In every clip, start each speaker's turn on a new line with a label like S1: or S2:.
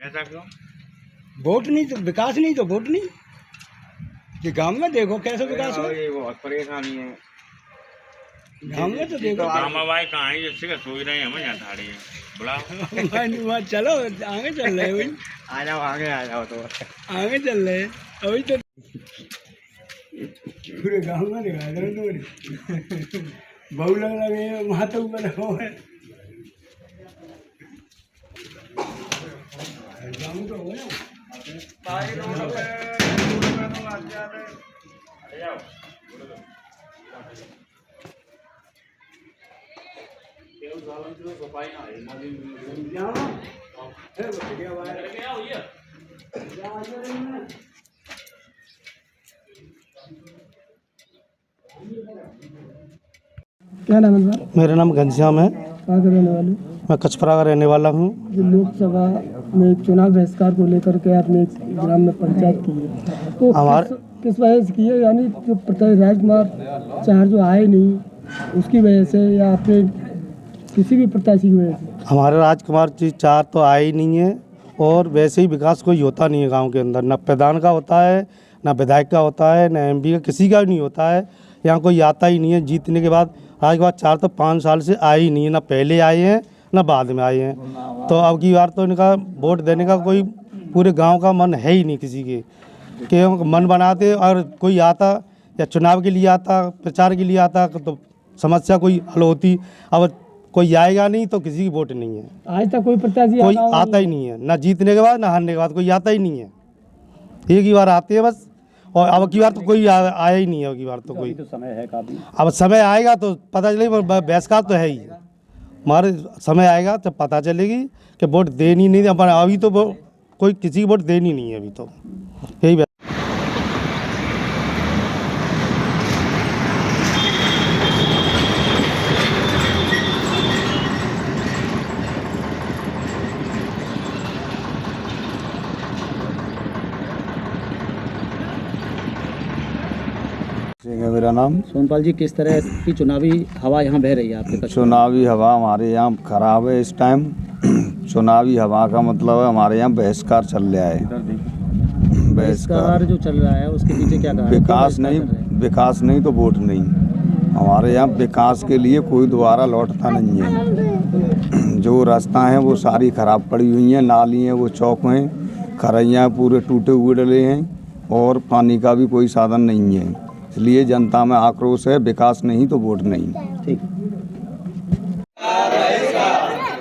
S1: ऐसा क्यों?
S2: वोट नहीं तो विकास नहीं तो वोट नहीं। ये गांव में देखो कैसे विकास हो।
S1: ये बहुत परेशानी है
S2: गांव में तो देखो।
S1: गाँव भाई कहाँ है जिससे का सोच रहे हैं हम यहाँ थाड़ी हैं बुलाओ।
S2: वहाँ चलो आगे चल रहे वही
S1: आ जाओ तो
S2: आगे चल रहे अभी तो पूरे गांव में दिखा दो बहु लग लगे वहाँ तो ऊपर हो है गाँव तो हो ना।
S3: क्या नाम है सर?
S4: मेरा नाम घनश्याम है।
S3: कहाँ के रहने वाले?
S4: मैं कचपरा का रहने वाला हूँ।
S3: जो लोकसभा में चुनाव बहिष्कार को लेकर के आपने ग्राम में पंचायत की है तो
S4: हमारे
S3: किस वजह से की है? यानी जो प्रत्याशी राजकुमार चार जो आए नहीं उसकी वजह से या आपने किसी भी प्रत्याशी की वजह से?
S4: हमारे राजकुमार जी चार तो आए ही नहीं है और वैसे ही विकास कोई होता नहीं है गांव के अंदर। न प्रधान का होता है, न विधायक का होता है, न एमपी का, किसी का भी नहीं होता है। यहाँ कोई आता ही नहीं है। जीतने के बाद राजकुमार चार तो 5 साल से आए ही नहीं है, ना पहले आए हैं ना बाद में आए हैं। तो अब की बार तो इनका वोट देने का कोई पूरे गाँव का मन है ही नहीं किसी के कि मन बनाते। और कोई आता या चुनाव के लिए आता, प्रचार के लिए आता तो समस्या कोई हल होती। अब कोई आएगा नहीं तो किसी की वोट नहीं है।
S3: आज तक कोई प्रत्याशी
S4: कोई आता ही नहीं है, ना जीतने के बाद ना हारने के बाद कोई आता ही नहीं है। एक ही बार आते हैं बस। और अब की बार तो कोई आया ही नहीं है। अब की बार तो कोई
S3: तो समय है काफी।
S4: अब समय आएगा तो पता चलेगा। बहिष्कार तो है ही, हमारे समय आएगा जब पता चलेगी कि वोट देनी नहीं। अभी तो कोई किसी की वोट देनी नहीं है अभी तो यही।
S5: मेरा नाम
S3: सोनपाल जी, किस तरह की चुनावी हवा यहाँ बह रही है आपके कच्छ?
S5: चुनावी हवा हमारे यहाँ खराब है इस टाइम। चुनावी हवा का मतलब है हमारे यहाँ बहिष्कार चल रहा है।
S3: बहिष्कार जो चल रहा है उसके पीछे क्या कारण है?
S5: विकास नहीं तो वोट नहीं। हमारे यहाँ विकास के लिए कोई दोबारा लौटता नहीं है। जो रास्ता है वो सारी खराब पड़ी हुई हैं, नाली हैं वो चौक हैं, खरैयाँ पूरे टूटे हुए डले हैं और पानी का भी कोई साधन नहीं है। इसलिए जनता में आक्रोश है। विकास नहीं तो वोट नहीं।
S3: ठीक।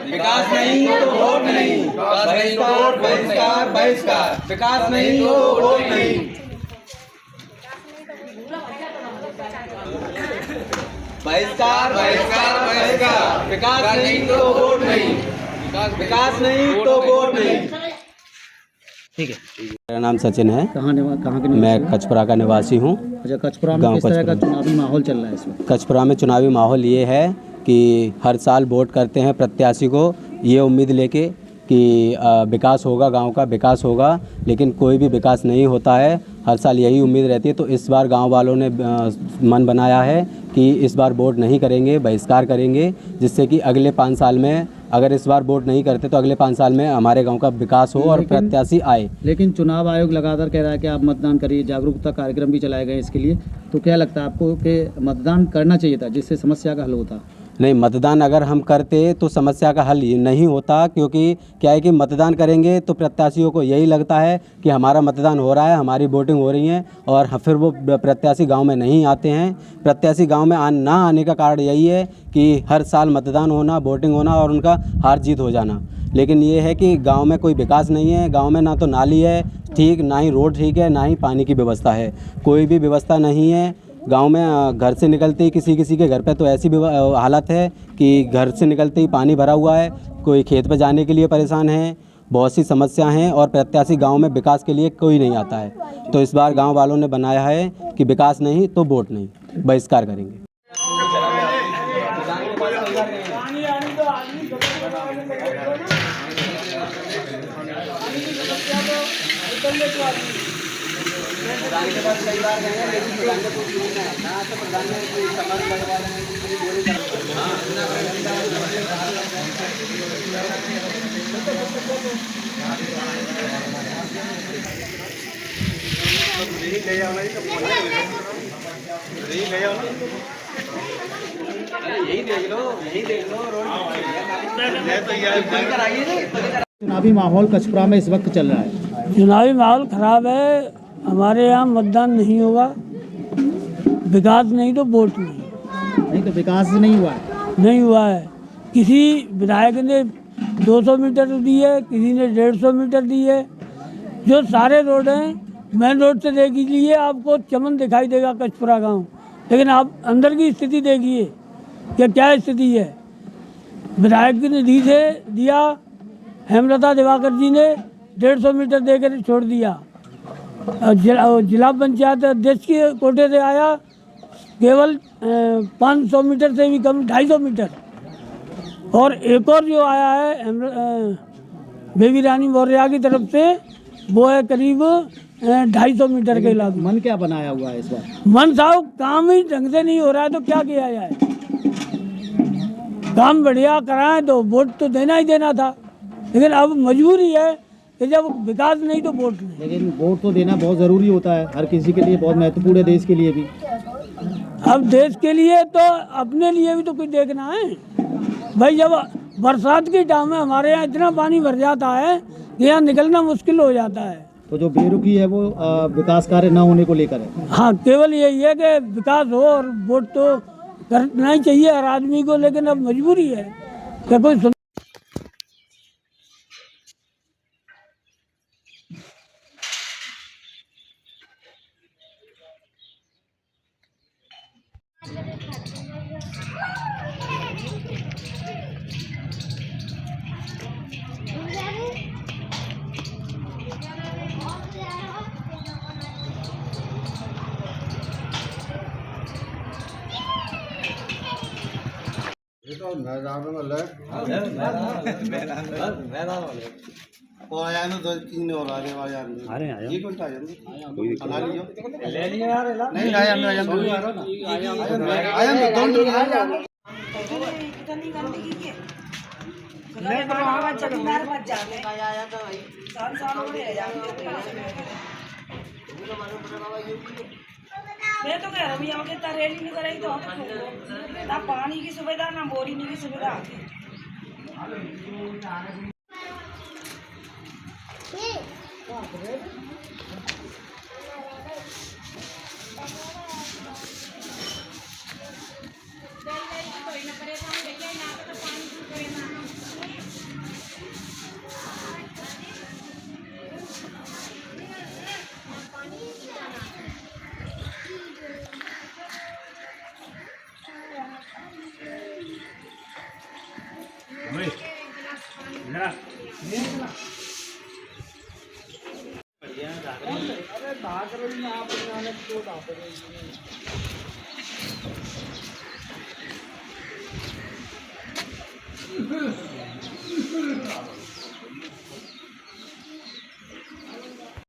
S6: विकास नहीं तो वोट नहीं। बहिष्कार बहिष्कार बहिष्कार। विकास नहीं तो वोट नहीं। बहिष्कार बहिष्कार बहिष्कार। विकास नहीं तो वोट नहीं। विकास नहीं तो वोट नहीं।
S3: ठीक है।
S4: मेरा नाम सचिन है।
S3: कहाँ के?
S4: मैं कचपरा का निवासी हूँ।
S3: अच्छा, कचपरा में किस तरह का चुनावी माहौल चल रहा है इसमें?
S4: कचपरा में चुनावी माहौल ये है कि हर साल वोट करते हैं प्रत्याशी को ये उम्मीद लेके कि विकास होगा, गांव का विकास होगा, लेकिन कोई भी विकास नहीं होता है। हर साल यही उम्मीद रहती है। तो इस बार गांव वालों ने मन बनाया है कि इस बार वोट नहीं करेंगे, बहिष्कार करेंगे, जिससे कि अगले 5 साल में अगर इस बार वोट नहीं करते तो अगले 5 साल में हमारे गांव का विकास हो और प्रत्याशी आए।
S3: लेकिन चुनाव आयोग लगातार कह रहा है कि आप मतदान करिए, जागरूकता कार्यक्रम भी चलाए गए इसके लिए। तो क्या लगता है आपको कि मतदान करना चाहिए था जिससे समस्या का हल होता?
S4: नहीं, मतदान अगर हम करते तो समस्या का हल नहीं होता, क्योंकि क्या है कि मतदान करेंगे तो प्रत्याशियों को यही लगता है कि हमारा मतदान हो रहा है, हमारी वोटिंग हो रही है, और फिर वो प्रत्याशी गांव में नहीं आते हैं। प्रत्याशी गांव में ना आने का कारण यही है कि हर साल मतदान होना, वोटिंग होना और उनका हार जीत हो जाना। लेकिन ये है कि गांव में कोई विकास नहीं है। गांव में ना तो नाली है ठीक, ना ही रोड ठीक है, ना ही पानी की व्यवस्था है। कोई भी व्यवस्था नहीं है गांव में। घर से निकलते ही किसी के घर पे तो ऐसी हालत है कि घर से निकलते ही पानी भरा हुआ है। कोई खेत पे जाने के लिए परेशान है। बहुत सी समस्या हैं और प्रत्याशी गांव में विकास के लिए कोई नहीं आता है। तो इस बार गांव वालों ने बनाया है कि विकास नहीं तो वोट नहीं, बहिष्कार करेंगे।
S6: प्रधान के पास कई बार गए हैं लेकिन प्रधान ने कुछ नहीं है ना। तो प्रधान ने समझ लगवा रहे हैं पूरी बोली कर।
S3: चुनावी माहौल कचपुरा में इस वक्त चल रहा है।
S7: चुनावी माहौल खराब है। हमारे यहाँ मतदान नहीं होगा, विकास नहीं तो वोट नहीं।
S3: तो विकास नहीं हुआ है।
S7: नहीं हुआ है। किसी विधायक ने 200 मीटर दी है, किसी ने 150 मीटर दी है। जो सारे रोड हैं मेन रोड से देख लीजिए, आपको चमन दिखाई देगा कचपुरा गांव, लेकिन आप अंदर की स्थिति देखिए कि क्या स्थिति है। विधायक ने दी से दिया, हेमलता दिवाकर जी ने 150 मीटर देकर छोड़ दिया। जिला पंचायत अध्यक्ष के कोटे से आया केवल 500 मीटर से भी कम, 250 मीटर। और एक और जो आया है बेबी रानी मौर्य की तरफ से, वो है करीब 250 मीटर के इलाके।
S3: मन क्या बनाया हुआ है इस बार?
S7: मन साहब काम ही ढंग से नहीं हो रहा है तो क्या किया जाए। काम बढ़िया कराएं तो वोट तो देना ही देना था, लेकिन अब मजबूरी है कि जब विकास नहीं तो वोट नहीं।
S3: लेकिन वोट तो देना बहुत ज़रूरी होता है, हर किसी के लिए बहुत महत्वपूर्ण है, देश के लिए भी।
S7: अब देश के लिए तो अपने लिए भी तो कुछ देखना है भाई। जब बरसात के टाइम में हमारे यहाँ इतना पानी भर जाता है कि यहाँ निकलना मुश्किल हो जाता है।
S3: तो जो बेरुखी है वो विकास कार्य न होने को लेकर है।
S7: हाँ, केवल यही है कि विकास हो और वोट तो करना ही चाहिए हर आदमी को, लेकिन अब मजबूरी है कि कोई
S8: मैं तो कह रहा हूँ यहाँ के तरेली नहीं करेगी तो ना पानी की सुविधा ना बोरिंग की सुविधा।